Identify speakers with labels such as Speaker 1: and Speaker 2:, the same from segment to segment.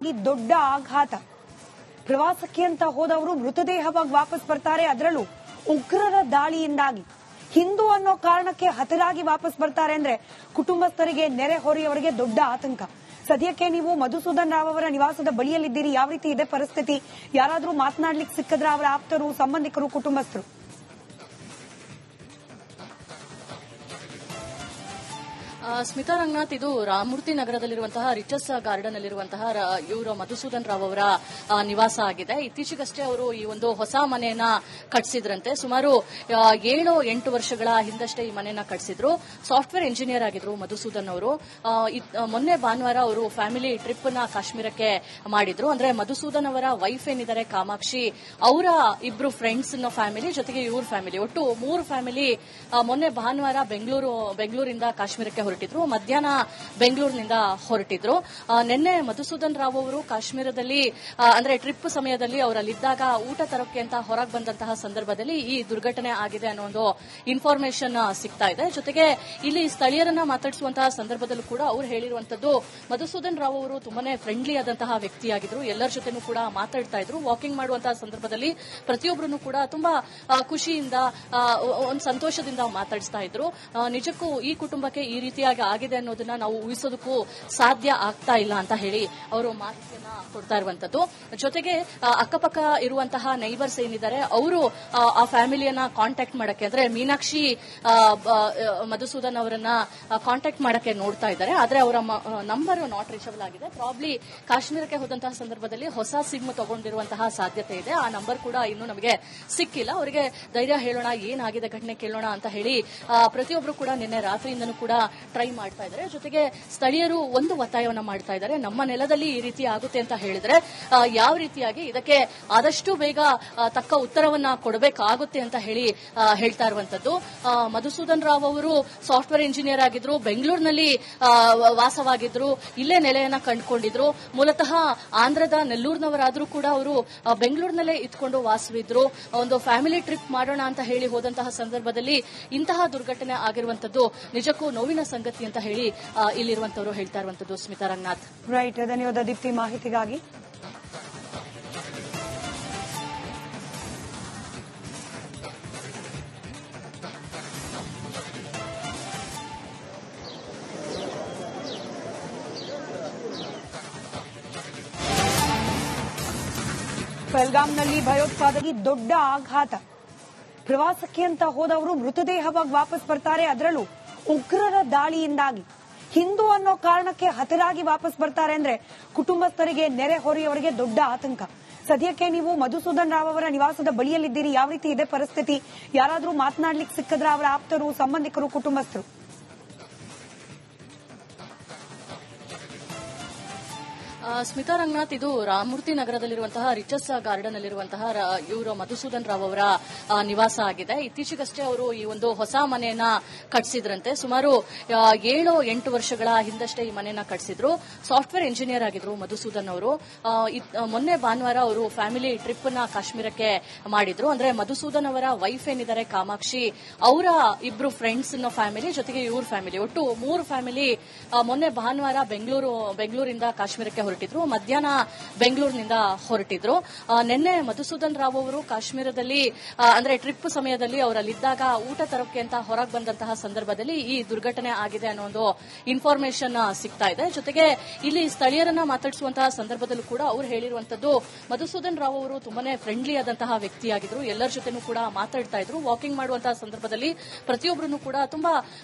Speaker 1: ಪ್ರವಾಸಕ್ಕಾಗಿ ದೊಡ್ಡ ಆಘಾತ. ಪ್ರವಾಸಕ್ಕೆ ಅಂತ ಹೋದವರು ಮೃತದೇಹವಾಗಿ ವಾಪಸ್ ಬರ್ತಾರೆ, ಅದರಲ್ಲೂ ಉಗ್ರರ ದಾಳಿಯಿಂದಾಗಿ. ಹಿಂದೂ ಅನ್ನೋ ಕಾರಣಕ್ಕೆ ಹತರಾಗಿ ವಾಪಸ್ ಬರ್ತಾರೆ ಅಂದ್ರೆ ಕುಟುಂಬಸ್ಥರಿಗೆ, ನೆರೆಹೊರೆಯವರಿಗೆ ದೊಡ್ಡ ಆತಂಕ. ಸದ್ಯಕ್ಕೆ ನೀವು ಮಧುಸೂದನ್ ರಾವ್ ಅವರ ನಿವಾಸದ ಬಳಿಯಲ್ಲಿದ್ದೀರಿ. ಯಾವ ರೀತಿ ಇದೆ ಪರಿಸ್ಥಿತಿ? ಯಾರಾದ್ರೂ ಮಾತನಾಡ್ಲಿಕ್ಕೆ ಸಿಕ್ಕಿದ್ರ ಅವರ ಆಪ್ತರು, ಸಂಬಂಧಿಕರು, ಕುಟುಂಬಸ್ಥರು?
Speaker 2: ಸ್ಮಿತಾ ರಂಗನಾಥ್, ಇದು ರಾಮಮೂರ್ತಿ ನಗರದಲ್ಲಿರುವಂತಹ ರಿಚಸ್ ಗಾರ್ಡನ್ ಅಲ್ಲಿರುವಂತಹ ಇವರು ಮಧುಸೂದನ್ ರಾವ್ ಅವರ ನಿವಾಸ ಆಗಿದೆ. ಇತ್ತೀಚೆಗಷ್ಟೇ ಅವರು ಈ ಒಂದು ಹೊಸ ಮನೆಯನ್ನ ಕಟ್ಟಿಸಿದ್ರಂತೆ. ಸುಮಾರು 7-8 ವರ್ಷಗಳ ಹಿಂದಷ್ಟೇ ಈ ಮನೆಯನ್ನ ಕಟ್ಟಿಸಿದ್ರು. ಸಾಫ್ಟ್ವೇರ್ ಇಂಜಿನಿಯರ್ ಆಗಿದ್ರು ಮಧುಸೂದನ್ ಅವರು. ಮೊನ್ನೆ ಭಾನುವಾರ ಅವರು ಫ್ಯಾಮಿಲಿ ಟ್ರಿಪ್ ನ ಕಾಶ್ಮೀರಕ್ಕೆ ಮಾಡಿದ್ರು. ಅಂದ್ರೆ ಮಧುಸೂದನ್ ಅವರ ವೈಫ್ ಏನಿದ್ದಾರೆ ಕಾಮಾಕ್ಷಿ, ಅವರ ಇಬ್ರು ಫ್ರೆಂಡ್ಸ್ ಫ್ಯಾಮಿಲಿ ಜೊತೆಗೆ ಇವ್ರ ಫ್ಯಾಮಿಲಿ, ಒಟ್ಟು 3 ಫ್ಯಾಮಿಲಿ ಮೊನ್ನೆ ಭಾನುವಾರ ಬೆಂಗಳೂರಿಂದ ಕಾಶ್ಮೀರಕ್ಕೆ ಹೊರಟಿದ್ರು. ಮಧ್ಯಾಹ್ನ ಬೆಂಗಳೂರಿನಿಂದ ಹೊರಟಿದ್ರು. ನಿನ್ನೆ ಮಧುಸೂದನ್ ರಾವ್ ಅವರು ಕಾಶ್ಮೀರದಲ್ಲಿ ಅಂದ್ರೆ ಟ್ರಿಪ್ ಸಮಯದಲ್ಲಿ ಅವರಲ್ಲಿದ್ದಾಗ ಊಟ ತರೋಕೆ ಅಂತ ಹೊರಗೆ ಬಂದಂತಹ ಸಂದರ್ಭದಲ್ಲಿ ಈ ದುರ್ಘಟನೆ ಆಗಿದೆ ಅನ್ನೋ ಒಂದು ಇನ್ಫಾರ್ಮೇಶನ್ ಸಿಗ್ತಾ ಇದೆ. ಜೊತೆಗೆ ಇಲ್ಲಿ ಸ್ಥಳೀಯರನ್ನ ಮಾತಾಡಿಸುವಂತಹ ಸಂದರ್ಭದಲ್ಲೂ ಕೂಡ ಅವ್ರು ಹೇಳಿರುವಂತದ್ದು, ಮಧುಸೂದನ್ ರಾವ್ ಅವರು ತುಂಬಾನೇ ಫ್ರೆಂಡ್ಲಿ ಆದಂತಹ ವ್ಯಕ್ತಿಯಾಗಿದ್ರು. ಎಲ್ಲರ ಜೊತೆನೂ ಕೂಡ ಮಾತಾಡ್ತಾ ಇದ್ರು. ವಾಕಿಂಗ್ ಮಾಡುವಂತಹ ಸಂದರ್ಭದಲ್ಲಿ ಪ್ರತಿಯೊಬ್ಬರನ್ನು ಕೂಡ ತುಂಬಾ ಖುಷಿಯಿಂದ, ಒಂದು ಸಂತೋಷದಿಂದ ಮಾತಾಡಿಸ್ತಾ ಇದ್ರು. ನಿಜಕ್ಕೂ ಈ ಕುಟುಂಬಕ್ಕೆ ಈ ರೀತಿಯಾಗಿ ಆಗಿದೆ ಅನ್ನೋದನ್ನ ನಾವು ಊಹಿಸೋದಕ್ಕೂ ಸಾಧ್ಯ ಆಗ್ತಾ ಇಲ್ಲ ಅಂತ ಹೇಳಿ ಅವರು ಮಾಹಿತಿಯನ್ನ ಕೊಡ್ತಾ ಇರುವಂತದ್ದು. ಜೊತೆಗೆ ಅಕ್ಕಪಕ್ಕ ಇರುವಂತಹ ನೈಬರ್ಸ್ ಏನಿದ್ದಾರೆ ಅವರು ಆ ಫ್ಯಾಮಿಲಿಯನ್ನ ಕಾಂಟ್ಯಾಕ್ಟ್ ಮಾಡಕ್ಕೆ, ಅಂದ್ರೆ ಮೀನಾಕ್ಷಿ ಮಧುಸೂದನ್ ಅವರನ್ನ ಕಾಂಟ್ಯಾಕ್ಟ್ ಮಾಡಕ್ಕೆ ನೋಡ್ತಾ ಇದ್ದಾರೆ. ಆದ್ರೆ ಅವರ ನಂಬರ್ ನಾಟ್ ರೀಚಬಲ್ ಆಗಿದೆ. ಪ್ರಾಬ್ಲಿ ಕಾಶ್ಮೀರಕ್ಕೆ ಹೋದಂತಹ ಸಂದರ್ಭದಲ್ಲಿ ಹೊಸ ಸಿಮ್ ತಗೊಂಡಿರುವಂತಹ ಸಾಧ್ಯತೆ ಇದೆ. ಆ ನಂಬರ್ ಕೂಡ ಇನ್ನೂ ನಮಗೆ ಸಿಕ್ಕಿಲ್ಲ. ಅವರಿಗೆ ಧೈರ್ಯ ಹೇಳೋಣ, ಏನಾಗಿದೆ ಘಟನೆ ಕೇಳೋಣ ಅಂತ ಹೇಳಿ ಪ್ರತಿಯೊಬ್ಬರು ಕೂಡ ನಿನ್ನೆ ರಾತ್ರಿಯಿಂದನೂ ಕೂಡ ಟ್ರೈ ಮಾಡ್ತಾ ಇದ್ದಾರೆ. ಜೊತೆಗೆ ಸ್ಥಳೀಯರು ಒಂದು ಒತ್ತಾಯವನ್ನ ಮಾಡ್ತಾ ಇದ್ದಾರೆ, ನಮ್ಮ ನೆಲದಲ್ಲಿ ಈ ರೀತಿ ಆಗುತ್ತೆ ಅಂತ ಹೇಳಿದ್ರೆ ಯಾವ ರೀತಿಯಾಗಿ ಇದಕ್ಕೆ ಆದಷ್ಟು ಬೇಗ ತಕ್ಕ ಉತ್ತರವನ್ನ ಕೊಡಬೇಕಾಗುತ್ತೆ ಅಂತ ಹೇಳಿ ಹೇಳ್ತಾ ಇರುವಂತದ್ದು. ಮಧುಸೂದನ್ ರಾವ್ ಅವರು ಸಾಫ್ಟ್ವೇರ್ ಇಂಜಿನಿಯರ್ ಆಗಿದ್ರು, ಬೆಂಗಳೂರಿನಲ್ಲಿ ವಾಸವಾಗಿದ್ರು, ಇಲ್ಲೇ ನೆಲೆಯನ್ನ ಕಂಡುಕೊಂಡಿದ್ರು. ಮೂಲತಃ ಆಂಧ್ರದ ನೆಲ್ಲೂರಿನವರಾದ್ರೂ ಕೂಡ ಅವರು ಬೆಂಗಳೂರಿನಲ್ಲೇ ಇದ್ಕೊಂಡು ವಾಸವಿದ್ರು. ಒಂದು ಫ್ಯಾಮಿಲಿ ಟ್ರಿಪ್ ಮಾಡೋಣ ಅಂತ ಹೇಳಿ ಹೋದಂತಹ ಸಂದರ್ಭದಲ್ಲಿ ಇಂತಹ ದುರ್ಘಟನೆ ಆಗಿರುವಂತದ್ದು ನಿಜಕ್ಕೂ ನೋವಿನ ಸಂಗತಿ ಅಂತ ಹೇಳಿ ಇಲ್ಲಿರುವಂತವರು ಹೇಳ್ತಾ ಇರುವಂತದ್ದು. ಸ್ಮಿತಾ ರಂಗನಾಥ್.
Speaker 1: ರೈಟ್, ಧನ್ಯವಾದ ದೀಪ್ತಿ ಮಾಹಿತಿಗಾಗಿ. ಪಹಲ್ಗಾಮ್ನಲ್ಲಿ ಭಯೋತ್ಪಾದಕಿ ದೊಡ್ಡ ಆಘಾತ. ಪ್ರವಾಸಕ್ಕೆ ಅಂತ ಹೋದವರು ಮೃತದೇಹವಾಗಿ ವಾಪಸ್ ಬರ್ತಾರೆ, ಅದರಲ್ಲೂ ಉಗ್ರರ ದಾಳಿಯಿಂದಾಗಿ. ಹಿಂದೂ ಅನ್ನೋ ಕಾರಣಕ್ಕೆ ಹತರಾಗಿ ವಾಪಸ್ ಬರ್ತಾರೆ ಅಂದ್ರೆ ಕುಟುಂಬಸ್ಥರಿಗೆ, ನೆರೆಹೊರೆಯವರಿಗೆ ದೊಡ್ಡ ಆತಂಕ. ಸದ್ಯಕ್ಕೆ ನೀವು ಮಧುಸೂದನ್ ರಾವ್ ಅವರ ನಿವಾಸದ ಬಳಿಯಲ್ಲಿದ್ದೀರಿ. ಯಾವ ರೀತಿ ಇದೆ ಪರಿಸ್ಥಿತಿ? ಯಾರಾದ್ರೂ ಮಾತನಾಡ್ಲಿಕ್ಕೆ ಸಿಕ್ಕಿದ್ರ ಅವರ ಆಪ್ತರು, ಸಂಬಂಧಿಕರು, ಕುಟುಂಬಸ್ಥರು?
Speaker 2: ಸ್ಮಿತಾ ರಂಗನಾಥ್, ಇದು ರಾಮಮೂರ್ತಿ ನಗರದಲ್ಲಿರುವಂತಹ ರಿಚಸ್ ಗಾರ್ಡನ್ ಅಲ್ಲಿರುವಂತಹ ಇವರು ಮಧುಸೂದನ್ ರಾವ್ ಅವರ ನಿವಾಸ ಆಗಿದೆ. ಇತ್ತೀಚೆಗಷ್ಟೇ ಅವರು ಈ ಒಂದು ಹೊಸ ಮನೆಯನ್ನ ಕಟ್ಟಿಸಿದ್ರಂತೆ. ಸುಮಾರು 7-8 ವರ್ಷಗಳ ಹಿಂದಷ್ಟೇ ಈ ಮನೆಯನ್ನ ಕಟ್ಟಿಸಿದ್ರು. ಸಾಫ್ಟ್ವೇರ್ ಇಂಜಿನಿಯರ್ ಆಗಿದ್ರು ಮಧುಸೂದನ್ ಅವರು. ಮೊನ್ನೆ ಭಾನುವಾರ ಅವರು ಫ್ಯಾಮಿಲಿ ಟ್ರಿಪ್ ನ ಕಾಶ್ಮೀರಕ್ಕೆ ಮಾಡಿದ್ರು. ಅಂದ್ರೆ ಮಧುಸೂದನ್ ಅವರ ವೈಫ್ ಏನಿದ್ದಾರೆ ಕಾಮಾಕ್ಷಿ, ಅವರ ಇಬ್ರು ಫ್ರೆಂಡ್ಸ್ ಫ್ಯಾಮಿಲಿ ಜೊತೆಗೆ ಇವ್ರ ಫ್ಯಾಮಿಲಿ, ಒಟ್ಟು 3 ಫ್ಯಾಮಿಲಿ ಮೊನ್ನೆ ಭಾನುವಾರ ಬೆಂಗಳೂರಿಂದ ಕಾಶ್ಮೀರಕ್ಕೆ ಹೊರಟಿದ್ರು. ಮಧ್ಯಾಹ್ನ ಬೆಂಗಳೂರಿನಿಂದ ಹೊರಟಿದ್ರು. ನಿನ್ನೆ ಮಧುಸೂದನ್ ರಾವ್ ಅವರು ಕಾಶ್ಮೀರದಲ್ಲಿ ಅಂದ್ರೆ ಟ್ರಿಪ್ ಸಮಯದಲ್ಲಿ ಅವರಲ್ಲಿದ್ದಾಗ ಊಟ ತರೋಕೆ ಅಂತ ಹೊರಗೆ ಬಂದಂತಹ ಸಂದರ್ಭದಲ್ಲಿ ಈ ದುರ್ಘಟನೆ ಆಗಿದೆ ಅನ್ನೋ ಒಂದು ಇನ್ಫಾರ್ಮೇಶನ್ ಸಿಗ್ತಾ ಇದೆ. ಜೊತೆಗೆ ಇಲ್ಲಿ ಸ್ಥಳೀಯರನ್ನ ಮಾತಾಡಿಸುವಂತಹ ಸಂದರ್ಭದಲ್ಲೂ ಕೂಡ ಅವ್ರು ಹೇಳಿರುವಂತದ್ದು, ಮಧುಸೂದನ್ ರಾವ್ ಅವರು ತುಂಬಾನೇ ಫ್ರೆಂಡ್ಲಿ ಆದಂತಹ ವ್ಯಕ್ತಿಯಾಗಿದ್ರು. ಎಲ್ಲರ ಜೊತೆನೂ ಕೂಡ ಮಾತಾಡ್ತಾ ಇದ್ರು. ವಾಕಿಂಗ್ ಮಾಡುವಂತಹ ಸಂದರ್ಭದಲ್ಲಿ ಪ್ರತಿಯೊಬ್ಬರನ್ನು ಕೂಡ ತುಂಬಾ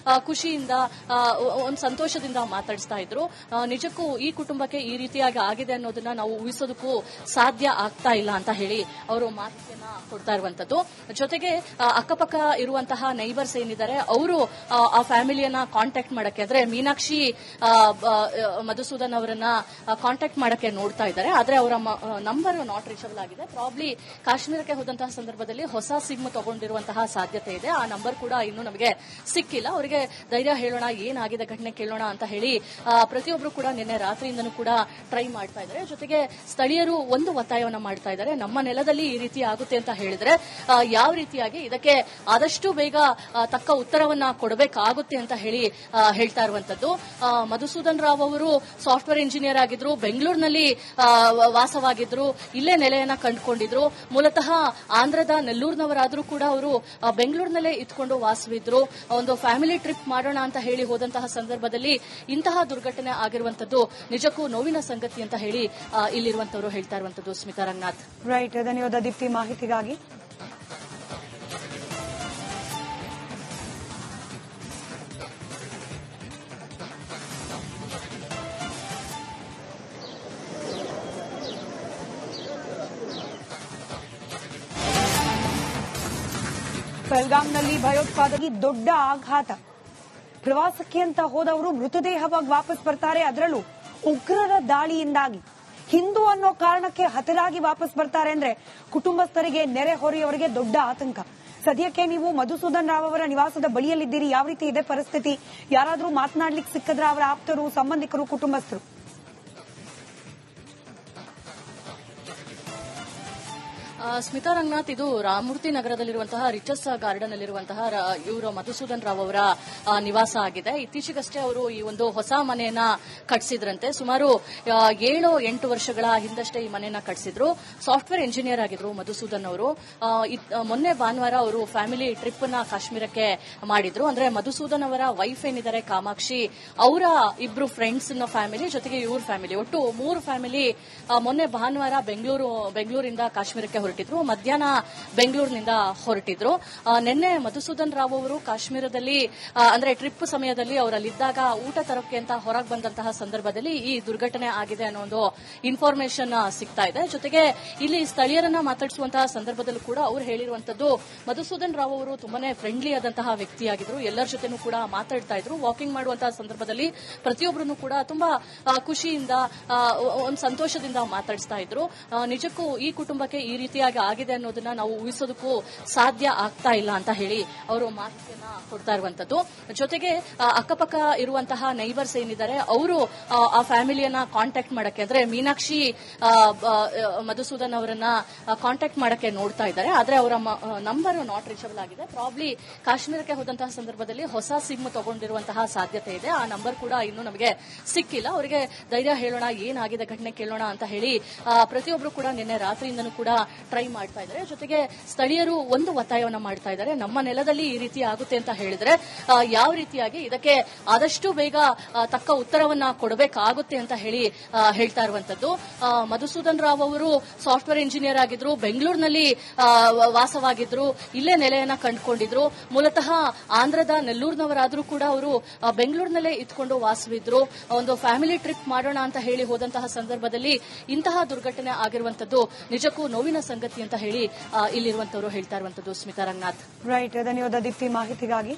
Speaker 2: ಖುಷಿಯಿಂದ, ಒಂದು ಸಂತೋಷದಿಂದ ಮಾತಾಡಿಸ್ತಾ ಇದ್ರು. ನಿಜಕ್ಕೂ ಈ ಕುಟುಂಬಕ್ಕೆ ಈ ರೀತಿಯಾಗಿ ಆಗಿದೆ ಅನ್ನೋದನ್ನ ನಾವು ಊಹಿಸೋದಕ್ಕೂ ಸಾಧ್ಯ ಆಗ್ತಾ ಇಲ್ಲ ಅಂತ ಹೇಳಿ ಅವರು ಮಾಹಿತಿಯನ್ನ ಕೊಡ್ತಾ ಇರುವಂತದ್ದು. ಜೊತೆಗೆ ಅಕ್ಕಪಕ್ಕ ಇರುವಂತಹ ನೈಬರ್ಸ್ ಏನಿದ್ದಾರೆ ಅವರು ಆ ಫ್ಯಾಮಿಲಿಯನ್ನ ಕಾಂಟ್ಯಾಕ್ಟ್ ಮಾಡಕ್ಕೆ, ಅಂದ್ರೆ ಮೀನಾಕ್ಷಿ ಮಧುಸೂದನ್ ಅವರನ್ನ ಕಾಂಟ್ಯಾಕ್ಟ್ ಮಾಡಕ್ಕೆ ನೋಡ್ತಾ ಇದ್ದಾರೆ. ಆದ್ರೆ ಅವರ ನಂಬರ್ ನಾಟ್ ರೀಚಬಲ್ ಆಗಿದೆ. ಪ್ರಾಬ್ಲಿ ಕಾಶ್ಮೀರಕ್ಕೆ ಹೋದಂತಹ ಸಂದರ್ಭದಲ್ಲಿ ಹೊಸ ಸಿಮ್ ತಗೊಂಡಿರುವಂತಹ ಸಾಧ್ಯತೆ ಇದೆ. ಆ ನಂಬರ್ ಕೂಡ ಇನ್ನೂ ನಮಗೆ ಸಿಕ್ಕಿಲ್ಲ. ಅವರಿಗೆ ಧೈರ್ಯ ಹೇಳೋಣ, ಏನಾಗಿದೆ ಘಟನೆ ಕೇಳೋಣ ಅಂತ ಹೇಳಿ ಪ್ರತಿಯೊಬ್ಬರು ಕೂಡ ನಿನ್ನೆ ರಾತ್ರಿಯಿಂದನೂ ಕೂಡ ಟ್ರೈ ಮಾಡ್ತಾ ಇದ್ದಾರೆ. ಜೊತೆಗೆ ಸ್ಥಳೀಯರು ಒಂದು ಒತ್ತಾಯವನ್ನ ಮಾಡ್ತಾ ಇದ್ದಾರೆ, ನಮ್ಮ ನೆಲದಲ್ಲಿ ಈ ರೀತಿ ಆಗುತ್ತೆ ಅಂತ ಹೇಳಿದ್ರೆ ಯಾವ ರೀತಿಯಾಗಿ ಇದಕ್ಕೆ ಆದಷ್ಟು ಬೇಗ ತಕ್ಕ ಉತ್ತರವನ್ನ ಕೊಡಬೇಕಾಗುತ್ತೆ ಅಂತ ಹೇಳ್ತಾ ಇರುವಂತದ್ದು. ಮಧುಸೂದನ್ ರಾವ್ ಅವರು ಸಾಫ್ಟ್ವೇರ್ ಇಂಜಿನಿಯರ್ ಆಗಿದ್ರು, ಬೆಂಗಳೂರಿನಲ್ಲಿ ವಾಸವಾಗಿದ್ರು, ಇಲ್ಲೇ ನೆಲೆಯನ್ನ ಕಂಡುಕೊಂಡಿದ್ರು. ಮೂಲತಃ ಆಂಧ್ರದ ನೆಲ್ಲೂರಿನವರಾದ್ರೂ ಕೂಡ ಅವರು ಬೆಂಗಳೂರಿನಲ್ಲೇ ಇದ್ಕೊಂಡು ವಾಸವಿದ್ರು. ಒಂದು ಫ್ಯಾಮಿಲಿ ಟ್ರಿಪ್ ಮಾಡೋಣ ಅಂತ ಹೇಳಿ ಹೋದಂತಹ ಸಂದರ್ಭದಲ್ಲಿ ಇಂತಹ ದುರ್ಘಟನೆ ಆಗಿರುವಂತದ್ದು ನಿಜಕ್ಕೂ ನೋವಿನ ಸಂಗತಿ ಅಂತ ಹೇಳಿ ಇಲ್ಲಿರುವಂತವರು ಹೇಳ್ತಾ ಇರುವಂತದ್ದು. ಸ್ಮಿತಾ ರಂಗನಾಥ್.
Speaker 1: ರೈಟ್, ಧನ್ಯವಾದ ದೀಪ್ತಿ ಮಾಹಿತಿಗಾಗಿ. ಪಹಲ್ಗಾಮ್ನಲ್ಲಿ ಭಯೋತ್ಪಾದಕಿ ದೊಡ್ಡ ಆಘಾತ. ಪ್ರವಾಸಕ್ಕೆ ಅಂತ ಹೋದವರು ಮೃತದೇಹವಾಗಿ ವಾಪಸ್ ಬರ್ತಾರೆ, ಅದರಲ್ಲೂ ಉಗ್ರರ ದಾಳಿಯಿಂದಾಗಿ. ಹಿಂದೂ ಅನ್ನೋ ಕಾರಣಕ್ಕೆ ಹತರಾಗಿ ವಾಪಸ್ ಬರ್ತಾರೆ ಅಂದ್ರೆ ಕುಟುಂಬಸ್ಥರಿಗೆ, ನೆರೆಹೊರೆಯವರಿಗೆ ದೊಡ್ಡ ಆತಂಕ. ಸದ್ಯಕ್ಕೆ ನೀವು ಮಧುಸೂದನ್ ರಾವ್ ಅವರ ನಿವಾಸದ ಬಳಿಯಲ್ಲಿದ್ದೀರಿ. ಯಾವ ರೀತಿ ಇದೆ ಪರಿಸ್ಥಿತಿ? ಯಾರಾದ್ರೂ ಮಾತನಾಡ್ಲಿಕ್ಕೆ ಸಿಕ್ಕಿದ್ರ ಅವರ ಆಪ್ತರು, ಸಂಬಂಧಿಕರು, ಕುಟುಂಬಸ್ಥರು?
Speaker 2: ಸ್ಮಿತಾ ರಂಗನಾಥ್, ಇದು ರಾಮಮೂರ್ತಿ ನಗರದಲ್ಲಿರುವಂತಹ ರಿಚಸ್ ಗಾರ್ಡನ್ ಅಲ್ಲಿರುವಂತಹ ಇವರು ಮಧುಸೂದನ್ ರಾವ್ ಅವರ ನಿವಾಸ ಆಗಿದೆ. ಇತ್ತೀಚೆಗಷ್ಟೇ ಅವರು ಈ ಒಂದು ಹೊಸ ಮನೆಯನ್ನ ಕಟ್ಟಿಸಿದ್ರಂತೆ. ಸುಮಾರು 7-8 ವರ್ಷಗಳ ಹಿಂದಷ್ಟೇ ಈ ಮನೆಯನ್ನ ಕಟ್ಟಿಸಿದ್ರು. ಸಾಫ್ಟ್ವೇರ್ ಇಂಜಿನಿಯರ್ ಆಗಿದ್ರು ಮಧುಸೂದನ್ ಅವರು. ಮೊನ್ನೆ ಭಾನುವಾರ ಅವರು ಫ್ಯಾಮಿಲಿ ಟ್ರಿಪ್ ನ ಕಾಶ್ಮೀರಕ್ಕೆ ಮಾಡಿದ್ರು. ಅಂದ್ರೆ ಮಧುಸೂದನ್ ಅವರ ವೈಫ್ ಏನಿದ್ದಾರೆ ಕಾಮಾಕ್ಷಿ, ಅವರ ಇಬ್ರು ಫ್ರೆಂಡ್ಸ್ ಫ್ಯಾಮಿಲಿ ಜೊತೆಗೆ ಇವ್ರ ಫ್ಯಾಮಿಲಿ, ಒಟ್ಟು 3 ಫ್ಯಾಮಿಲಿ ಮೊನ್ನೆ ಭಾನುವಾರ ಬೆಂಗಳೂರಿಂದ ಕಾಶ್ಮೀರಕ್ಕೆ ಹೊರಟಿದ್ರು. ಮಧ್ಯಾಹ್ನ ಬೆಂಗಳೂರಿನಿಂದ ಹೊರಟಿದ್ರು. ನಿನ್ನೆ ಮಧುಸೂದನ್ ರಾವ್ ಅವರು ಕಾಶ್ಮೀರದಲ್ಲಿ ಅಂದ್ರೆ ಟ್ರಿಪ್ ಸಮಯದಲ್ಲಿ ಅವರಲ್ಲಿದ್ದಾಗ ಊಟ ತರೋಕೆ ಅಂತ ಹೊರಗೆ ಬಂದಂತಹ ಸಂದರ್ಭದಲ್ಲಿ ಈ ದುರ್ಘಟನೆ ಆಗಿದೆ ಅನ್ನೋ ಒಂದು ಇನ್ಫಾರ್ಮೇಶನ್ ಸಿಗ್ತಾ ಇದೆ. ಜೊತೆಗೆ ಇಲ್ಲಿ ಸ್ಥಳೀಯರನ್ನ ಮಾತಾಡಿಸುವಂತಹ ಸಂದರ್ಭದಲ್ಲೂ ಕೂಡ ಅವರು ಹೇಳಿರುವಂತದ್ದು, ಮಧುಸೂದನ್ ರಾವ್ ಅವರು ತುಂಬಾನೇ ಫ್ರೆಂಡ್ಲಿ ಆದಂತಹ ವ್ಯಕ್ತಿಯಾಗಿದ್ರು. ಎಲ್ಲರ ಜೊತೆನೂ ಕೂಡ ಮಾತಾಡ್ತಾ ಇದ್ರು. ವಾಕಿಂಗ್ ಮಾಡುವಂತಹ ಸಂದರ್ಭದಲ್ಲಿ ಪ್ರತಿಯೊಬ್ಬರನ್ನು ಕೂಡ ತುಂಬಾ ಖುಷಿಯಿಂದ, ಒಂದು ಸಂತೋಷದಿಂದ ಮಾತಾಡಿಸ್ತಾ ಇದ್ರು. ನಿಜಕ್ಕೂ ಈ ಕುಟುಂಬಕ್ಕೆ ಈ ರೀತಿಯಾಗಿ ಆಗಿದೆ ಅನ್ನೋದನ್ನ ನಾವು ಊಹಿಸೋದಕ್ಕೂ ಸಾಧ್ಯ ಆಗ್ತಾ ಇಲ್ಲ ಅಂತ ಹೇಳಿ ಅವರು ಮಾಹಿತಿಯನ್ನ ಕೊಡ್ತಾ ಇರುವಂತದ್ದು. ಜೊತೆಗೆ ಅಕ್ಕಪಕ್ಕ ಇರುವಂತಹ ನೈಬರ್ಸ್ ಏನಿದ್ದಾರೆ ಅವರು ಆ ಫ್ಯಾಮಿಲಿಯನ್ನ ಕಾಂಟ್ಯಾಕ್ಟ್ ಮಾಡಕ್ಕೆ, ಅಂದ್ರೆ ಮೀನಾಕ್ಷಿ ಮಧುಸೂದನ್ ಅವರನ್ನ ಕಾಂಟ್ಯಾಕ್ಟ್ ಮಾಡಕ್ಕೆ ನೋಡ್ತಾ ಇದ್ದಾರೆ. ಆದ್ರೆ ಅವರ ನಂಬರ್ ನಾಟ್ ರೀಚಬಲ್ ಆಗಿದೆ. ಪ್ರಾಬ್ಲಿ ಕಾಶ್ಮೀರಕ್ಕೆ ಹೋದಂತಹ ಸಂದರ್ಭದಲ್ಲಿ ಹೊಸ ಸಿಮ್ ತಗೊಂಡಿರುವಂತಹ ಸಾಧ್ಯತೆ ಇದೆ. ಆ ನಂಬರ್ ಕೂಡ ಇನ್ನೂ ನಮಗೆ ಸಿಕ್ಕಿಲ್ಲ. ಅವರಿಗೆ ಧೈರ್ಯ ಹೇಳೋಣ, ಏನಾಗಿದೆ ಘಟನೆ ಕೇಳೋಣ ಅಂತ ಹೇಳಿ ಪ್ರತಿಯೊಬ್ಬರು ಕೂಡ ನಿನ್ನೆ ರಾತ್ರಿಯಿಂದನೂ ಕೂಡ ಟ್ರೈ ಮಾಡ್ತಾ ಇದ್ದಾರೆ. ಜೊತೆಗೆ ಸ್ಥಳೀಯರು ಒಂದು ಒತ್ತಾಯವನ್ನ ಮಾಡ್ತಾ ಇದ್ದಾರೆ, ನಮ್ಮ ನೆಲದಲ್ಲಿ ಈ ರೀತಿ ಆಗುತ್ತೆ ಅಂತ ಹೇಳಿದ್ರೆ ಯಾವ ರೀತಿಯಾಗಿ ಇದಕ್ಕೆ ಆದಷ್ಟು ಬೇಗ ತಕ್ಕ ಉತ್ತರವನ್ನ ಕೊಡಬೇಕಾಗುತ್ತೆ ಅಂತ ಹೇಳ್ತಾ ಇರುವಂತದ್ದು. ಮಧುಸೂದನ್ ರಾವ್ ಅವರು ಸಾಫ್ಟ್ವೇರ್ ಇಂಜಿನಿಯರ್ ಆಗಿದ್ರು, ಬೆಂಗಳೂರಿನಲ್ಲಿ ವಾಸವಾಗಿದ್ರು, ಇಲ್ಲೇ ನೆಲೆಯನ್ನ ಕಂಡುಕೊಂಡಿದ್ರು. ಮೂಲತಃ ಆಂಧ್ರದ ನೆಲ್ಲೂರಿನವರಾದ್ರೂ ಕೂಡ ಅವರು ಬೆಂಗಳೂರಿನಲ್ಲೇ ಇದ್ಕೊಂಡು ವಾಸವಿದ್ರು. ಒಂದು ಫ್ಯಾಮಿಲಿ ಟ್ರಿಪ್ ಮಾಡೋಣ ಅಂತ ಹೇಳಿ ಹೋದಂತಹ ಸಂದರ್ಭದಲ್ಲಿ ಇಂತಹ ದುರ್ಘಟನೆ ಆಗಿರುವಂತದ್ದು ನಿಜಕ್ಕೂ ನೋವಿನ ಸಂಗತಿ ಅಂತ ಹೇಳಿ ಇಲ್ಲಿರುವಂತವರು ಹೇಳ್ತಾ ಇರುವಂತದ್ದು. ಸ್ಮಿತಾ ರಂಗನಾಥ್.
Speaker 1: ರೈಟ್, ಧನ್ಯವಾದ ದೀಪ್ತಿ ಮಾಹಿತಿಗಾಗಿ.